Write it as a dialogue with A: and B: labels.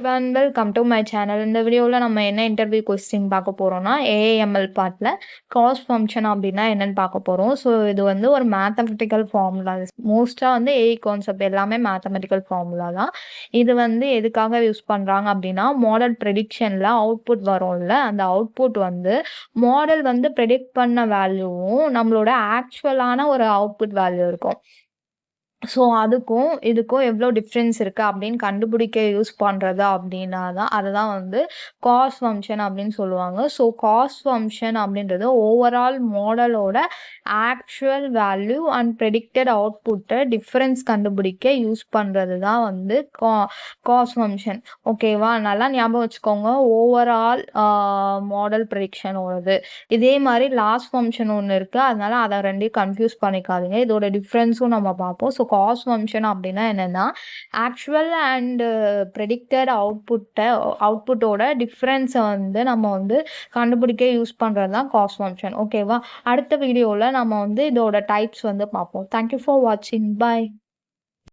A: Everyone welcome to my channel. இந்த வீடியோவில் நம்ம என்ன இன்டர்வியூ கொஸ்டின் பார்க்க போகிறோம்னா ஏஎம்எல் பார்ட்டில் காஸ்ட் ஃபங்க்ஷன் அப்படின்னா என்னன்னு பார்க்க போகிறோம். ஸோ இது வந்து ஒரு மேத்தமெட்டிக்கல் ஃபார்முலா. மோஸ்ட்டாக வந்து ஏஐ கான்செப்ட் எல்லாமே மேத்தமெட்டிக்கல் ஃபார்முலா தான். இது வந்து எதுக்காக யூஸ் பண்ணுறாங்க அப்படின்னா மாடல் ப்ரெடிக்ஷனில் அவுட்புட் வரும்ல, அந்த அவுட்புட் வந்து மாடல் வந்து ப்ரெடிக்ட் பண்ண வேல்யூவும் நம்மளோட ஆக்சுவலான ஒரு அவுட்புட் வேல்யூ இருக்கும். ஸோ அதுக்கும் இதுக்கும் எவ்வளோ டிஃப்ரென்ஸ் இருக்குது அப்படின்னு கண்டுபிடிக்க யூஸ் பண்ணுறது அப்படின்னா தான் அதை தான் வந்து காஸ்ட் ஃபங்க்ஷன் அப்படின்னு சொல்லுவாங்க. ஸோ காஸ்ட் ஃபங்க்ஷன் அப்படின்றது ஓவரால் மாடலோட ஆக்சுவல் வேல்யூ அண்ட் ப்ரெடிக்டட் அவுட்புட்டை டிஃப்ரென்ஸ் கண்டுபிடிக்க யூஸ் பண்ணுறது தான் வந்து காஸ்ட் ஃபங்க்ஷன். ஓகேவா, நல்லா ஞாபகம் வச்சுக்கோங்க. ஓவரால் மாடல் ப்ரெடிக்ஷனோடது. இதே மாதிரி லாஸ்ட் ஃபங்க்ஷன் ஒன்று இருக்குது, அதனால அதை ரெண்டையும் கன்ஃபியூஸ் பண்ணிக்காதீங்க. இதோட டிஃப்ரென்ஸும் நம்ம பார்ப்போம். ஸோ காஸ்ட் ஃபங்க்ஷன் அப்படின்னா என்னென்னா ஆக்சுவல் அண்ட் ப்ரெடிக்டட் அவுட்புட்டோட டிஃப்ரென்ஸை வந்து நம்ம வந்து கண்டுபிடிக்க யூஸ் பண்ணுறது தான் காஸ்ட் ஃபங்க்ஷன். ஓகேவா, அடுத்த வீடியோவில் நம்ம வந்து இதோட டைப்ஸ் வந்து பார்ப்போம். தேங்க்யூ ஃபார் வாட்சிங். பாய்.